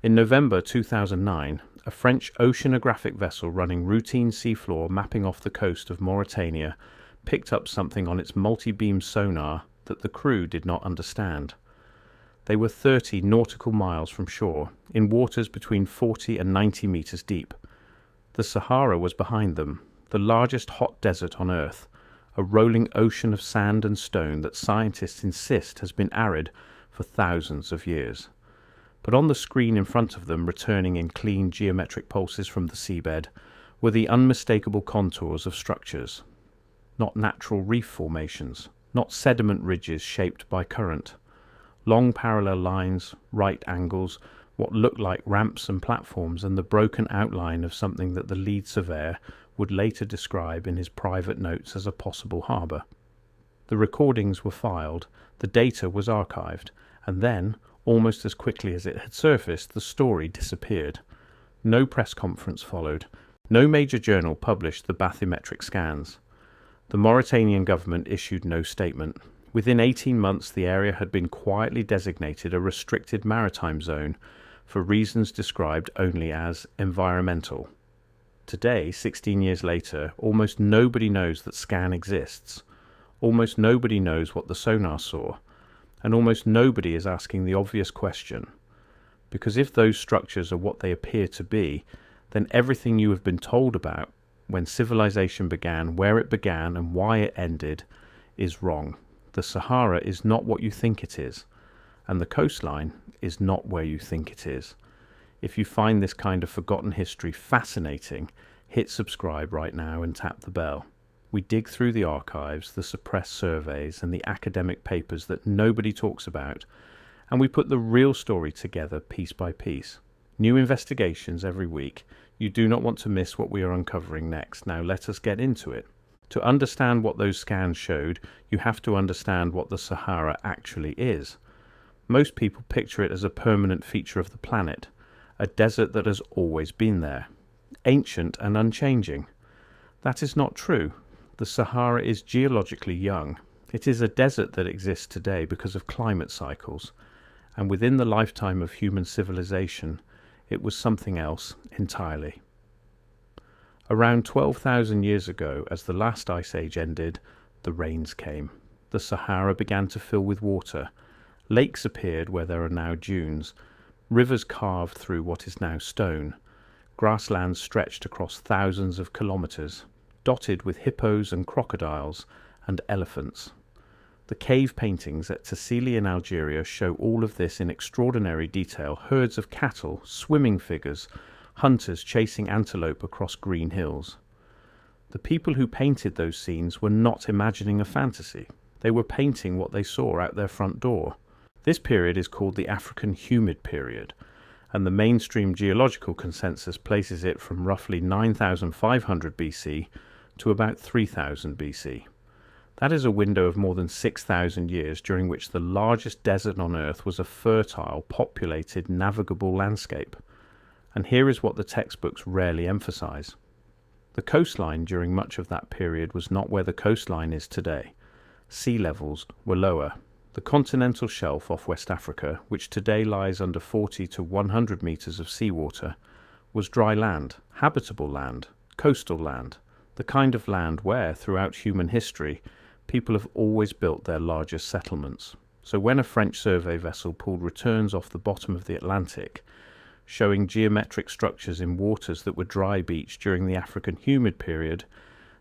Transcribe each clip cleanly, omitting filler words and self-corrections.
In November 2009, a French oceanographic vessel running routine seafloor mapping off the coast of Mauritania picked up something on its multi-beam sonar that the crew did not understand. They were 30 nautical miles from shore, in waters between 40 and 90 meters deep. The Sahara was behind them, the largest hot desert on Earth, a rolling ocean of sand and stone that scientists insist has been arid for thousands of years. But on the screen in front of them, returning in clean geometric pulses from the seabed, were the unmistakable contours of structures. Not natural reef formations, not sediment ridges shaped by current. Long parallel lines, right angles, what looked like ramps and platforms, and the broken outline of something that the lead surveyor would later describe in his private notes as a possible harbour. The recordings were filed, the data was archived, and then, almost as quickly as it had surfaced, the story disappeared. No press conference followed. No major journal published the bathymetric scans. The Mauritanian government issued no statement. Within 18 months, the area had been quietly designated a restricted maritime zone for reasons described only as environmental. Today, 16 years later, almost nobody knows that scan exists. Almost nobody knows what the sonar saw. And almost nobody is asking the obvious question. Because if those structures are what they appear to be, then everything you have been told about when civilization began, where it began and why it ended, is wrong. The Sahara is not what you think it is, and the coastline is not where you think it is. If you find this kind of forgotten history fascinating, hit subscribe right now and tap the bell. We dig through the archives, the suppressed surveys, and the academic papers that nobody talks about, and we put the real story together piece by piece. New investigations every week. You do not want to miss what we are uncovering next. Now let us get into it. To understand what those scans showed, you have to understand what the Sahara actually is. Most people picture it as a permanent feature of the planet, a desert that has always been there, ancient and unchanging. That is not true. The Sahara is geologically young. It is a desert that exists today because of climate cycles, and within the lifetime of human civilization, it was something else entirely. Around 12,000 years ago, as the last ice age ended, the rains came. The Sahara began to fill with water. Lakes appeared where there are now dunes. Rivers carved through what is now stone. Grasslands stretched across thousands of kilometers, dotted with hippos and crocodiles and elephants. The cave paintings at Tassili in Algeria show all of this in extraordinary detail: herds of cattle, swimming figures, hunters chasing antelope across green hills. The people who painted those scenes were not imagining a fantasy. They were painting what they saw out their front door. This period is called the African Humid Period, and the mainstream geological consensus places it from roughly 9,500 BC to about 3,000 BC. That is a window of more than 6,000 years during which the largest desert on Earth was a fertile, populated, navigable landscape. And here is what the textbooks rarely emphasize. The coastline during much of that period was not where the coastline is today. Sea levels were lower. The continental shelf off West Africa, which today lies under 40 to 100 meters of seawater, was dry land, habitable land, coastal land, the kind of land where, throughout human history, people have always built their largest settlements. So when a French survey vessel pulled returns off the bottom of the Atlantic, showing geometric structures in waters that were dry beach during the African Humid Period,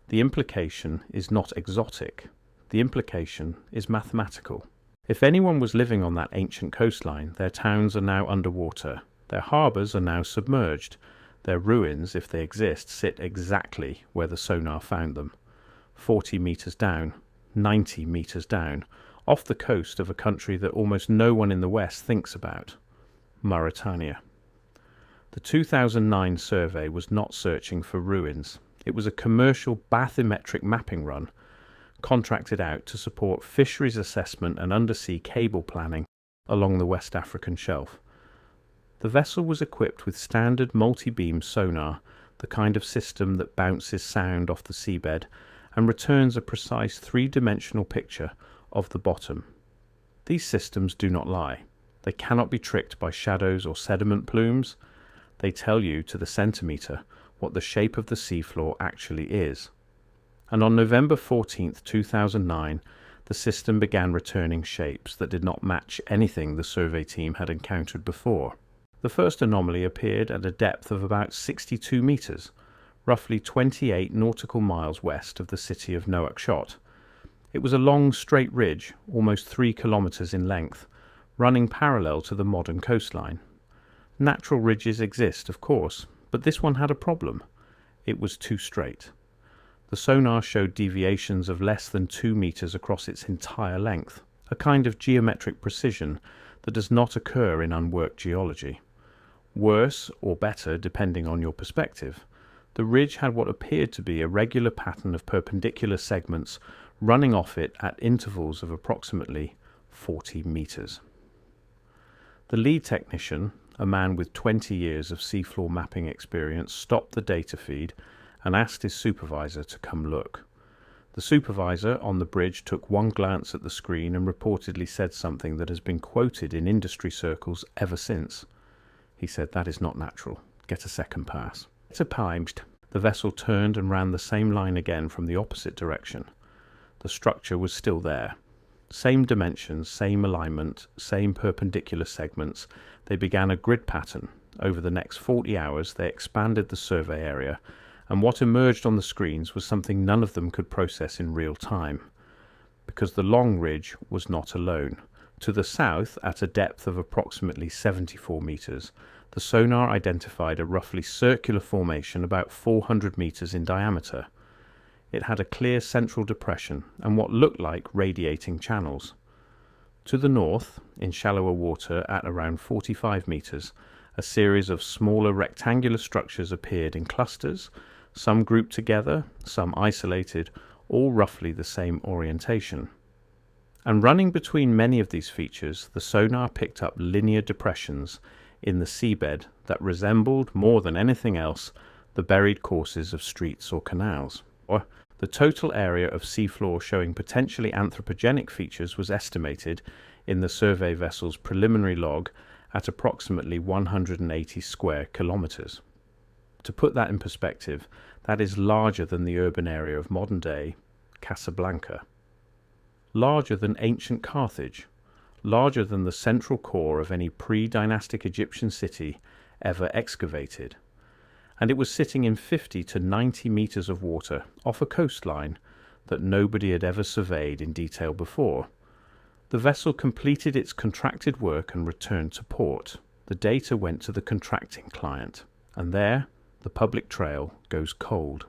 the implication is not exotic. The implication is mathematical. If anyone was living on that ancient coastline, their towns are now underwater, their harbours are now submerged, their ruins, if they exist, sit exactly where the sonar found them, 40 meters down, 90 meters down, off the coast of a country that almost no one in the West thinks about, Mauritania. The 2009 survey was not searching for ruins. It was a commercial bathymetric mapping run contracted out to support fisheries assessment and undersea cable planning along the West African shelf. The vessel was equipped with standard multi-beam sonar, the kind of system that bounces sound off the seabed and returns a precise three-dimensional picture of the bottom. These systems do not lie. They cannot be tricked by shadows or sediment plumes. They tell you to the centimetre what the shape of the seafloor actually is. And on November 14th, 2009, the system began returning shapes that did not match anything the survey team had encountered before. The first anomaly appeared at a depth of about 62 metres, roughly 28 nautical miles west of the city of Nouakchott. It was a long straight ridge, almost 3 kilometres in length, running parallel to the modern coastline. Natural ridges exist, of course, but this one had a problem. It was too straight. The sonar showed deviations of less than 2 metres across its entire length, a kind of geometric precision that does not occur in unworked geology. Worse, or better, depending on your perspective, the ridge had what appeared to be a regular pattern of perpendicular segments running off it at intervals of approximately 40 metres. The lead technician, a man with 20 years of seafloor mapping experience, stopped the data feed and asked his supervisor to come look. The supervisor on the bridge took one glance at the screen and reportedly said something that has been quoted in industry circles ever since. He said, "That is not natural. Get a second pass." The vessel turned and ran the same line again from the opposite direction. The structure was still there. Same dimensions, same alignment, same perpendicular segments. They began a grid pattern. Over the next 40 hours, they expanded the survey area, and what emerged on the screens was something none of them could process in real time. Because the long ridge was not alone. To the south, at a depth of approximately 74 metres, the sonar identified a roughly circular formation about 400 metres in diameter. It had a clear central depression and what looked like radiating channels. To the north, in shallower water at around 45 metres, a series of smaller rectangular structures appeared in clusters, some grouped together, some isolated, all roughly the same orientation. And running between many of these features, the sonar picked up linear depressions in the seabed that resembled, more than anything else, the buried courses of streets or canals. The total area of seafloor showing potentially anthropogenic features was estimated in the survey vessel's preliminary log at approximately 180 square kilometres. To put that in perspective, that is larger than the urban area of modern-day Casablanca, larger than ancient Carthage, larger than the central core of any pre-dynastic Egyptian city ever excavated. And it was sitting in 50 to 90 metres of water off a coastline that nobody had ever surveyed in detail before. The vessel completed its contracted work and returned to port. The data went to the contracting client, and there the public trail goes cold.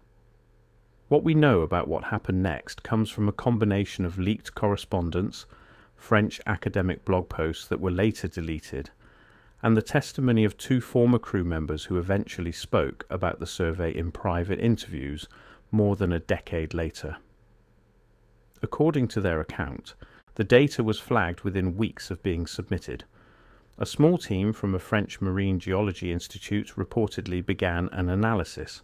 What we know about what happened next comes from a combination of leaked correspondence, French academic blog posts that were later deleted, and the testimony of 2 former crew members who eventually spoke about the survey in private interviews more than a decade later. According to their account, the data was flagged within weeks of being submitted. A small team from a French Marine Geology Institute reportedly began an analysis.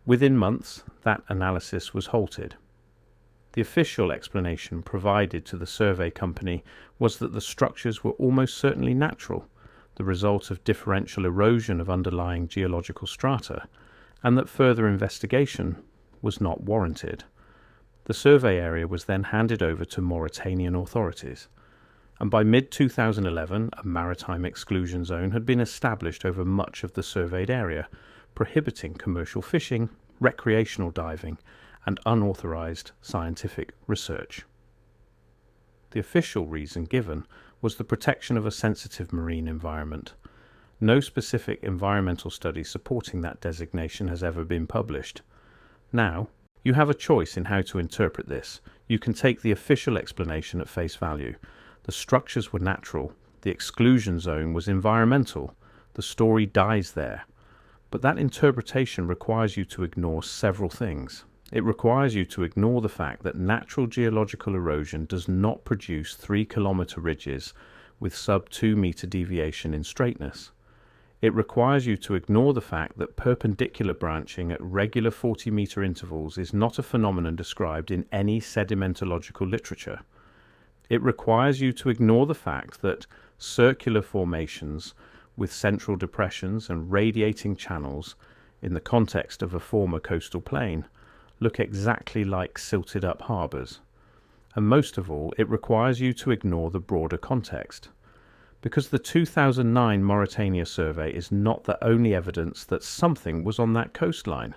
Within months, that analysis was halted. The official explanation provided to the survey company was that the structures were almost certainly natural, the result of differential erosion of underlying geological strata, and that further investigation was not warranted. The survey area was then handed over to Mauritanian authorities, and by mid-2011 a maritime exclusion zone had been established over much of the surveyed area, prohibiting commercial fishing, recreational diving, and unauthorized scientific research. The official reason given was the protection of a sensitive marine environment. No specific environmental study supporting that designation has ever been published. Now, you have a choice in how to interpret this. You can take the official explanation at face value. The structures were natural. The exclusion zone was environmental. The story dies there. But that interpretation requires you to ignore several things. It requires you to ignore the fact that natural geological erosion does not produce 3-kilometre ridges with sub-2 metre deviation in straightness. It requires you to ignore the fact that perpendicular branching at regular 40-metre intervals is not a phenomenon described in any sedimentological literature. It requires you to ignore the fact that circular formations with central depressions and radiating channels in the context of a former coastal plain, look exactly like silted up harbours. And most of all, it requires you to ignore the broader context, because the 2009 Mauritania survey is not the only evidence that something was on that coastline.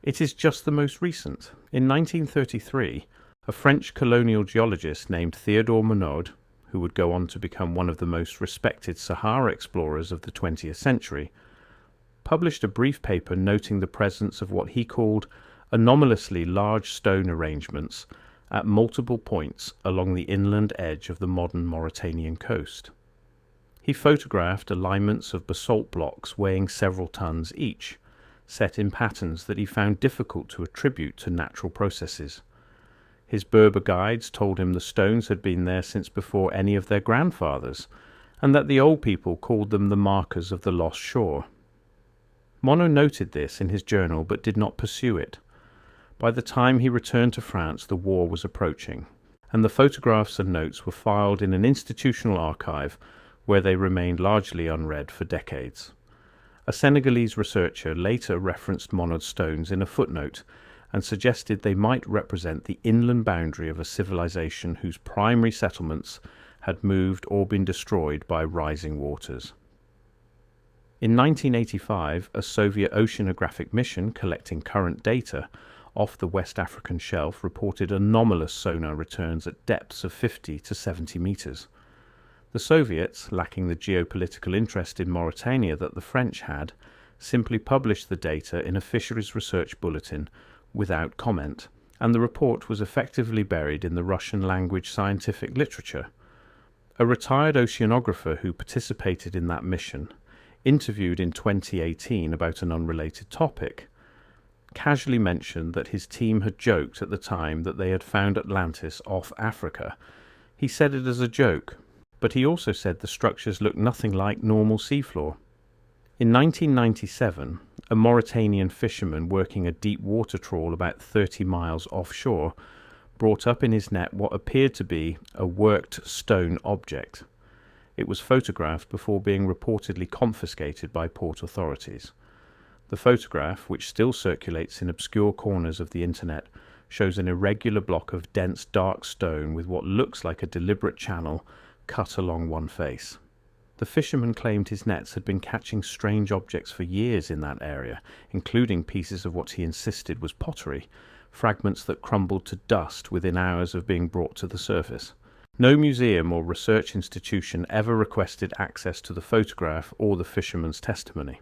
It is just the most recent. In 1933, a French colonial geologist named Théodore Monod, who would go on to become one of the most respected Sahara explorers of the 20th century, published a brief paper noting the presence of what he called anomalously large stone arrangements at multiple points along the inland edge of the modern Mauritanian coast. He photographed alignments of basalt blocks weighing several tons each, set in patterns that he found difficult to attribute to natural processes. His Berber guides told him the stones had been there since before any of their grandfathers, and that the old people called them the markers of the lost shore. Monod noted this in his journal but did not pursue it. By the time he returned to France, the war was approaching, and the photographs and notes were filed in an institutional archive where they remained largely unread for decades. A Senegalese researcher later referenced Monod's stones in a footnote and suggested they might represent the inland boundary of a civilization whose primary settlements had moved or been destroyed by rising waters. In 1985, a Soviet oceanographic mission collecting current data off the West African shelf reported anomalous sonar returns at depths of 50 to 70 meters. The Soviets, lacking the geopolitical interest in Mauritania that the French had, simply published the data in a fisheries research bulletin without comment, and the report was effectively buried in the Russian-language scientific literature. A retired oceanographer who participated in that mission, interviewed in 2018 about an unrelated topic, casually mentioned that his team had joked at the time that they had found Atlantis off Africa. He said it as a joke, but he also said the structures looked nothing like normal seafloor. In 1997, a Mauritanian fisherman working a deep water trawl about 30 miles offshore brought up in his net what appeared to be a worked stone object. It was photographed before being reportedly confiscated by port authorities. The photograph, which still circulates in obscure corners of the internet, shows an irregular block of dense dark stone with what looks like a deliberate channel cut along one face. The fisherman claimed his nets had been catching strange objects for years in that area, including pieces of what he insisted was pottery, fragments that crumbled to dust within hours of being brought to the surface. No museum or research institution ever requested access to the photograph or the fisherman's testimony.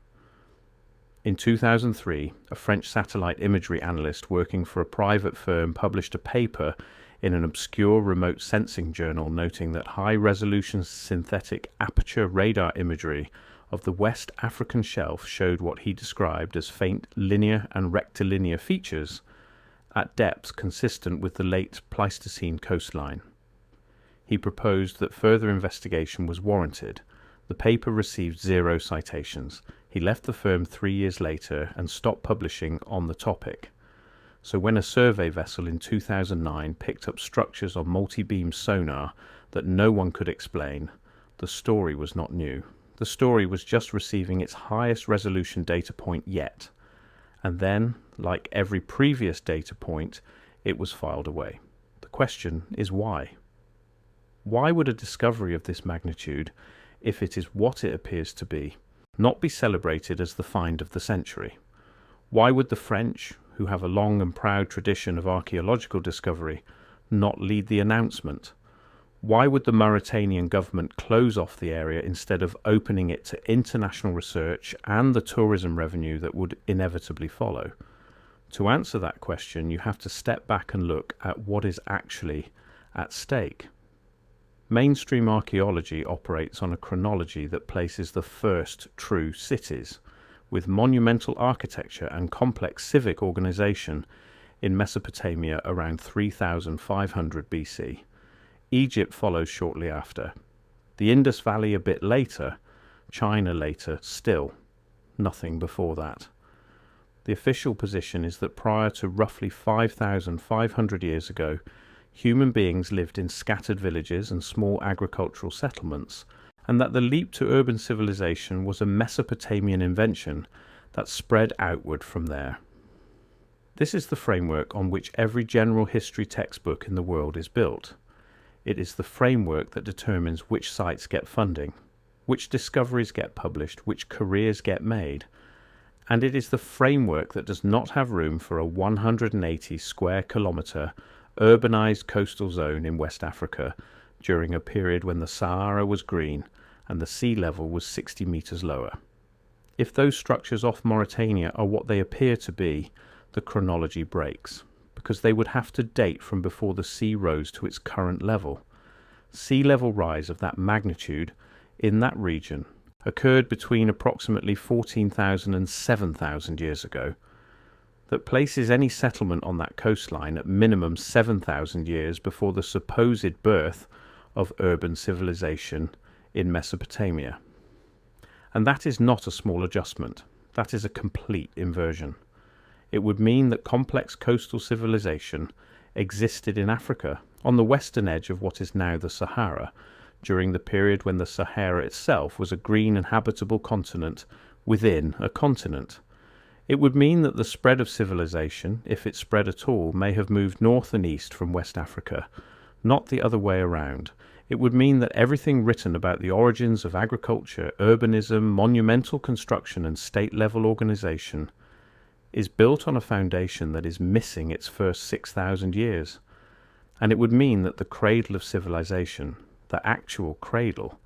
In 2003, a French satellite imagery analyst working for a private firm published a paper in an obscure remote sensing journal noting that high-resolution synthetic aperture radar imagery of the West African shelf showed what he described as faint linear and rectilinear features at depths consistent with the late Pleistocene coastline. He proposed that further investigation was warranted. The paper received 0 citations. He left the firm 3 years later and stopped publishing on the topic. So when a survey vessel in 2009 picked up structures on multi-beam sonar that no one could explain, the story was not new. The story was just receiving its highest resolution data point yet. And then, like every previous data point, it was filed away. The question is why? Why would a discovery of this magnitude, if it is what it appears to be, not be celebrated as the find of the century? Why would the French, who have a long and proud tradition of archaeological discovery, not lead the announcement? Why would the Mauritanian government close off the area instead of opening it to international research and the tourism revenue that would inevitably follow? To answer that question, you have to step back and look at what is actually at stake. Mainstream archaeology operates on a chronology that places the first true cities, with monumental architecture and complex civic organization, in Mesopotamia around 3500 BC. Egypt follows shortly after. The Indus Valley a bit later, China later still. Nothing before that. The official position is that prior to roughly 5,500 years ago, human beings lived in scattered villages and small agricultural settlements and that the leap to urban civilization was a Mesopotamian invention that spread outward from there. This is the framework on which every general history textbook in the world is built. It is the framework that determines which sites get funding, which discoveries get published, which careers get made, and it is the framework that does not have room for a 180 square kilometre urbanized coastal zone in West Africa during a period when the Sahara was green and the sea level was 60 metres lower. If those structures off Mauritania are what they appear to be, the chronology breaks, because they would have to date from before the sea rose to its current level. Sea level rise of that magnitude in that region occurred between approximately 14,000 and 7,000 years ago. That places any settlement on that coastline at minimum 7,000 years before the supposed birth of urban civilization in Mesopotamia. And that is not a small adjustment. That is a complete inversion. It would mean that complex coastal civilization existed in Africa on the western edge of what is now the Sahara during the period when the Sahara itself was a green and habitable continent within a continent. It would mean that the spread of civilization, if it spread at all, may have moved north and east from West Africa, not the other way around. It would mean that everything written about the origins of agriculture, urbanism, monumental construction and state-level organization is built on a foundation that is missing its first 6,000 years. And it would mean that the cradle of civilization, the actual cradle,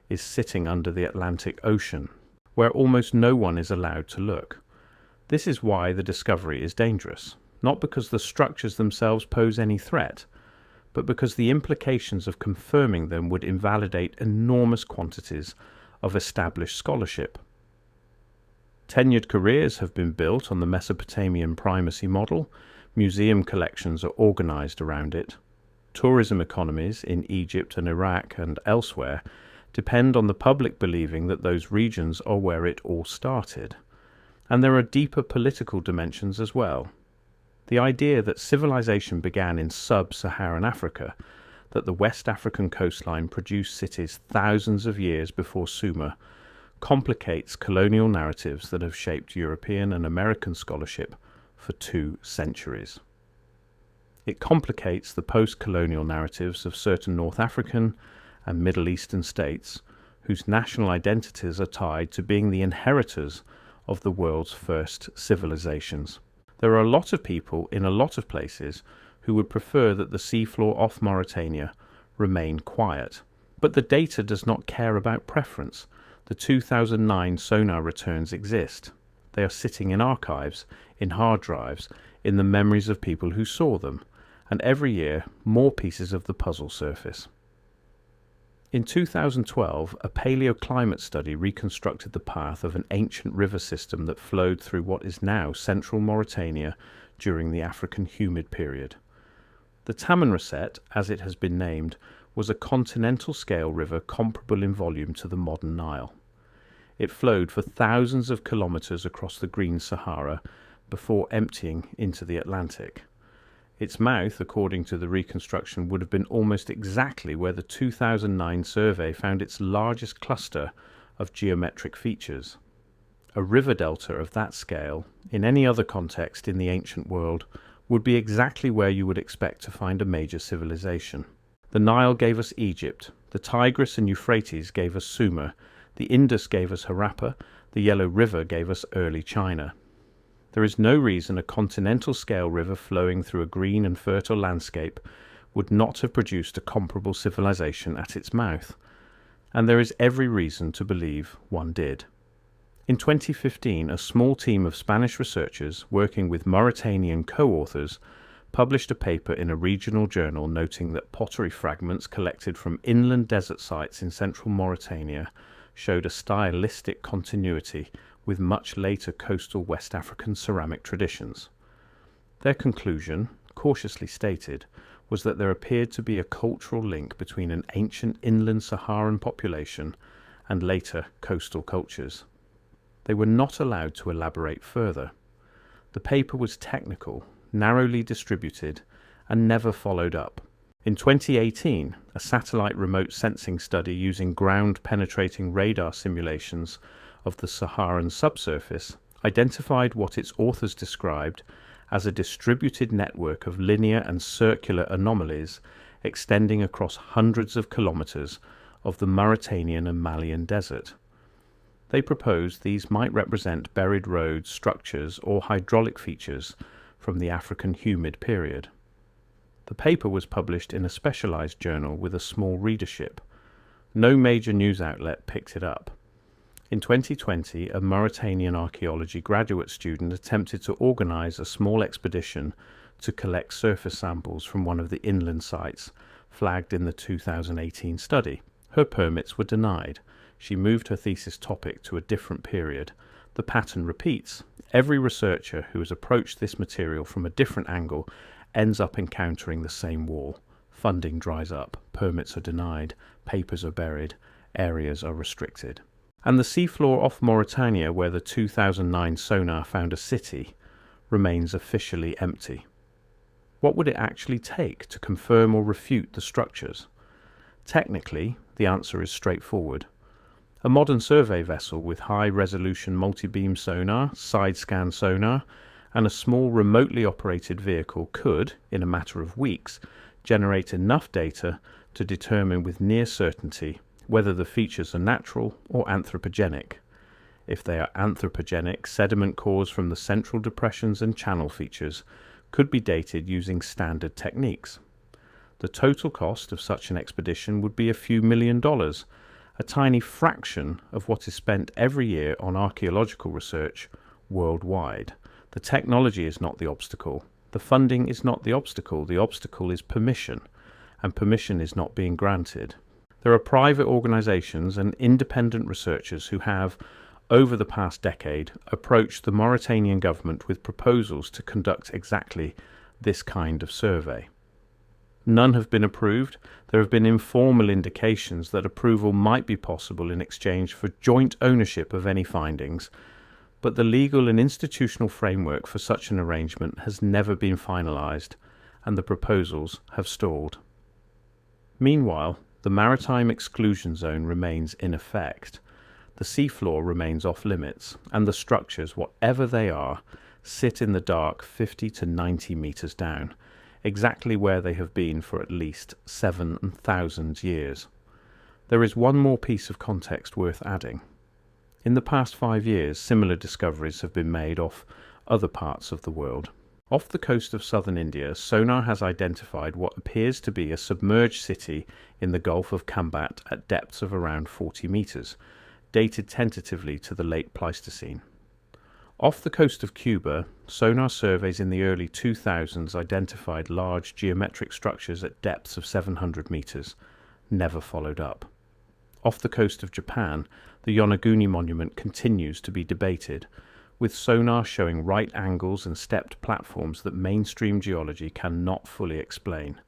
is sitting under the Atlantic Ocean, where almost no one is allowed to look. This is why the discovery is dangerous, not because the structures themselves pose any threat, but because the implications of confirming them would invalidate enormous quantities of established scholarship. Tenured careers have been built on the Mesopotamian primacy model. Museum collections are organized around it. Tourism economies in Egypt and Iraq and elsewhere depend on the public believing that those regions are where it all started. And there are deeper political dimensions as well. The idea that civilization began in sub-Saharan Africa, that the West African coastline produced cities thousands of years before Sumer, complicates colonial narratives that have shaped European and American scholarship for 2 centuries. It complicates the post-colonial narratives of certain North African and Middle Eastern states whose national identities are tied to being the inheritors of the world's first civilizations. There are a lot of people in a lot of places who would prefer that the seafloor off Mauritania remain quiet. But the data does not care about preference. The 2009 sonar returns exist. They are sitting in archives, in hard drives, in the memories of people who saw them, and every year more pieces of the puzzle surface. In 2012, a paleoclimate study reconstructed the path of an ancient river system that flowed through what is now central Mauritania during the African humid period. The Tamanrasset, as it has been named, was a continental scale river comparable in volume to the modern Nile. It flowed for thousands of kilometers across the Green Sahara before emptying into the Atlantic. Its mouth, according to the reconstruction, would have been almost exactly where the 2009 survey found its largest cluster of geometric features. A river delta of that scale, in any other context in the ancient world, would be exactly where you would expect to find a major civilization. The Nile gave us Egypt, the Tigris and Euphrates gave us Sumer, the Indus gave us Harappa, the Yellow River gave us early China. There is no reason a continental scale river flowing through a green and fertile landscape would not have produced a comparable civilization at its mouth, and there is every reason to believe one did. In 2015, a small team of Spanish researchers working with Mauritanian co-authors published a paper in a regional journal noting that pottery fragments collected from inland desert sites in central Mauritania showed a stylistic continuity with much later coastal West African ceramic traditions. Their conclusion, cautiously stated, was that there appeared to be a cultural link between an ancient inland Saharan population and later coastal cultures. They were not allowed to elaborate further. The paper was technical, narrowly distributed, and never followed up. In 2018, a satellite remote sensing study using ground-penetrating radar simulations of the Saharan subsurface identified what its authors described as a distributed network of linear and circular anomalies extending across hundreds of kilometers of the Mauritanian and Malian desert. They proposed these might represent buried roads, structures, or hydraulic features from the African humid period. The paper was published in a specialized journal with a small readership. No major news outlet picked it up. In 2020, a Mauritanian archaeology graduate student attempted to organize a small expedition to collect surface samples from one of the inland sites flagged in the 2018 study. Her permits were denied. She moved her thesis topic to a different period. The pattern repeats. Every researcher who has approached this material from a different angle ends up encountering the same wall. Funding dries up, permits are denied, papers are buried, areas are restricted. And the seafloor off Mauritania, where the 2009 sonar found a city, remains officially empty. What would it actually take to confirm or refute the structures? Technically, the answer is straightforward. A modern survey vessel with high-resolution multi-beam sonar, side-scan sonar, and a small remotely operated vehicle could, in a matter of weeks, generate enough data to determine with near certainty whether the features are natural or anthropogenic. If they are anthropogenic, sediment cores from the central depressions and channel features could be dated using standard techniques. The total cost of such an expedition would be a few $1 million, a tiny fraction of what is spent every year on archaeological research worldwide. The technology is not the obstacle. The funding is not the obstacle. The obstacle is permission, and permission is not being granted. There are private organizations and independent researchers who have, over the past decade, approached the Mauritanian government with proposals to conduct exactly this kind of survey. None have been approved. There have been informal indications that approval might be possible in exchange for joint ownership of any findings, but the legal and institutional framework for such an arrangement has never been finalized, and the proposals have stalled. Meanwhile, the maritime exclusion zone remains in effect. The seafloor remains off limits, and the structures, whatever they are, sit in the dark 50 to 90 meters down, exactly where they have been for at least 7,000 years. There is one more piece of context worth adding. In the past 5 years, similar discoveries have been made off other parts of the world. Off the coast of southern India, sonar has identified what appears to be a submerged city in the Gulf of Cambat at depths of around 40 meters, dated tentatively to the late Pleistocene. Off the coast of Cuba, sonar surveys in the early 2000s identified large geometric structures at depths of 700 meters, never followed up. Off the coast of Japan, the Yonaguni monument continues to be debated, with sonar showing right angles and stepped platforms that mainstream geology cannot fully explain.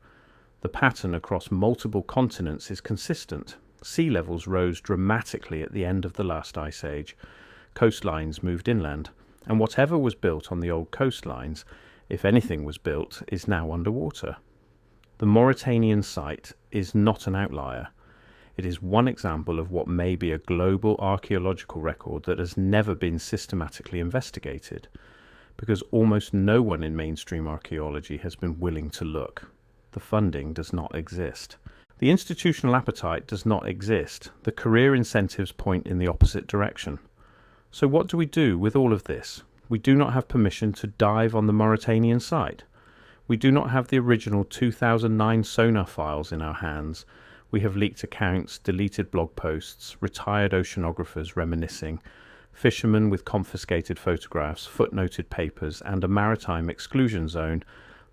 The pattern across multiple continents is consistent. Sea levels rose dramatically at the end of the last ice age. Coastlines moved inland, and whatever was built on the old coastlines, if anything was built, is now underwater. The Mauritanian site is not an outlier. It is one example of what may be a global archaeological record that has never been systematically investigated, because almost no one in mainstream archaeology has been willing to look. The funding does not exist. The institutional appetite does not exist. The career incentives point in the opposite direction. So what do we do with all of this? We do not have permission to dive on the Mauritanian site. We do not have the original 2009 sonar files in our hands. We have leaked accounts, deleted blog posts, retired oceanographers reminiscing, fishermen with confiscated photographs, footnoted papers, and a maritime exclusion zone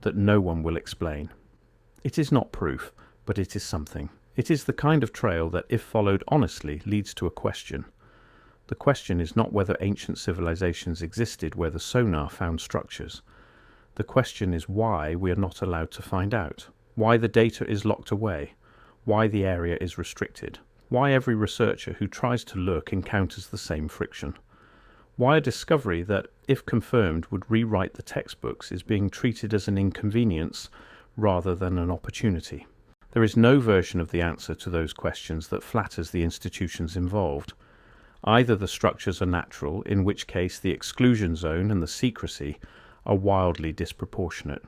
that no one will explain. It is not proof, but it is something. It is the kind of trail that, if followed honestly, leads to a question. The question is not whether ancient civilizations existed where the sonar found structures. The question is why we are not allowed to find out, why the data is locked away, why the area is restricted, why every researcher who tries to look encounters the same friction, why a discovery that, if confirmed, would rewrite the textbooks is being treated as an inconvenience rather than an opportunity. There is no version of the answer to those questions that flatters the institutions involved. Either the structures are natural, in which case the exclusion zone and the secrecy are wildly disproportionate,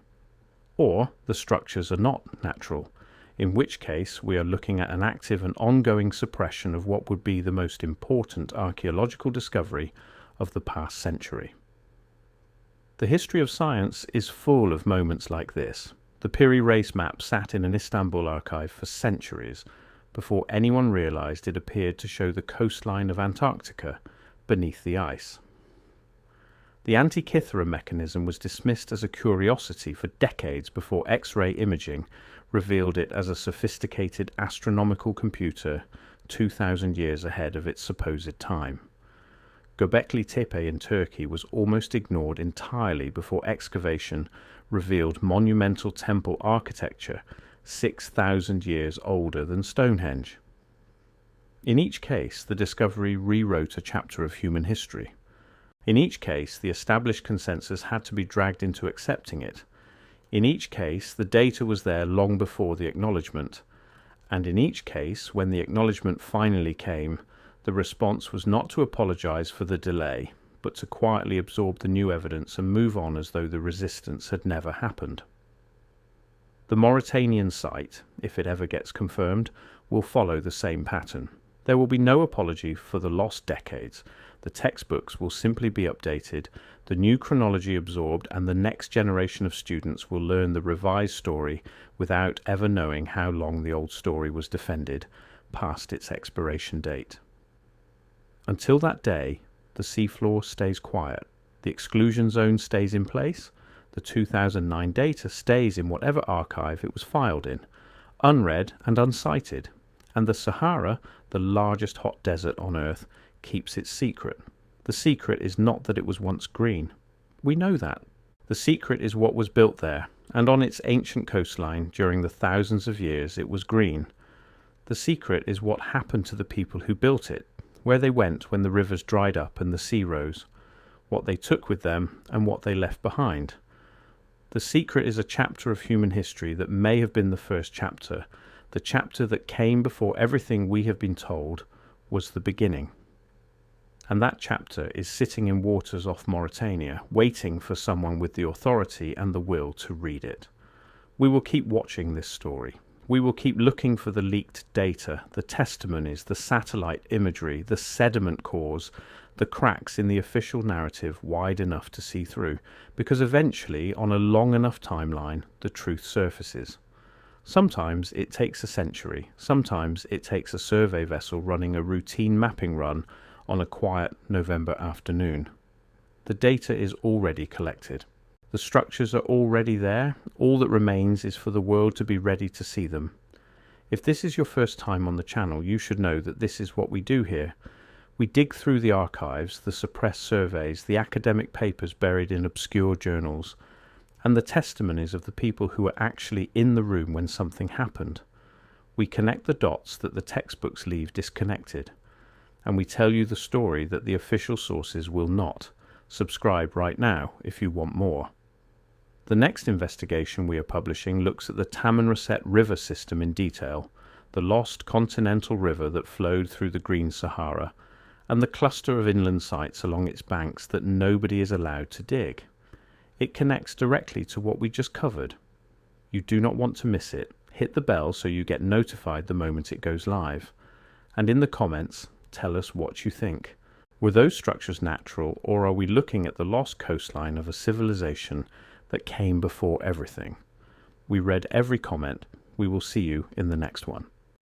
or the structures are not natural, in which case we are looking at an active and ongoing suppression of what would be the most important archaeological discovery of the past century. The history of science is full of moments like this. The Piri Reis map sat in an Istanbul archive for centuries before anyone realized it appeared to show the coastline of Antarctica beneath the ice. The Antikythera mechanism was dismissed as a curiosity for decades before X-ray imaging revealed it as a sophisticated astronomical computer 2,000 years ahead of its supposed time. Göbekli Tepe in Turkey was almost ignored entirely before excavation revealed monumental temple architecture 6,000 years older than Stonehenge. In each case, the discovery rewrote a chapter of human history. In each case, the established consensus had to be dragged into accepting it. In each case, the data was there long before the acknowledgement. And in each case, when the acknowledgement finally came, the response was not to apologize for the delay, but to quietly absorb the new evidence and move on as though the resistance had never happened. The Mauritanian site, if it ever gets confirmed, will follow the same pattern. There will be no apology for the lost decades. The textbooks will simply be updated, the new chronology absorbed, and the next generation of students will learn the revised story without ever knowing how long the old story was defended, past its expiration date. Until that day, the seafloor stays quiet, the exclusion zone stays in place, the 2009 data stays in whatever archive it was filed in, unread and uncited, and the Sahara, the largest hot desert on Earth, keeps its secret. The secret is not that it was once green. We know that. The secret is what was built there, and on its ancient coastline during the thousands of years it was green. The secret is what happened to the people who built it, where they went when the rivers dried up and the sea rose, what they took with them and what they left behind. The secret is a chapter of human history that may have been the first chapter, the chapter that came before everything we have been told was the beginning. And that chapter is sitting in waters off Mauritania, waiting for someone with the authority and the will to read it. We will keep watching this story. We will keep looking for the leaked data, the testimonies, the satellite imagery, the sediment cores, the cracks in the official narrative wide enough to see through, because eventually, on a long enough timeline, the truth surfaces. Sometimes it takes a century, sometimes it takes a survey vessel running a routine mapping run on a quiet November afternoon. The data is already collected. The structures are already there. All that remains is for the world to be ready to see them. If this is your first time on the channel, you should know that this is what we do here. We dig through the archives, the suppressed surveys, the academic papers buried in obscure journals, and the testimonies of the people who were actually in the room when something happened. We connect the dots that the textbooks leave disconnected, and we tell you the story that the official sources will not. Subscribe right now if you want more. The next investigation we are publishing looks at the Tamanrasset River system in detail, the lost continental river that flowed through the Green Sahara, and the cluster of inland sites along its banks that nobody is allowed to dig. It connects directly to what we just covered. You do not want to miss it. Hit the bell so you get notified the moment it goes live. And in the comments, tell us what you think. Were those structures natural, or are we looking at the lost coastline of a civilization that came before everything? We read every comment. We will see you in the next one.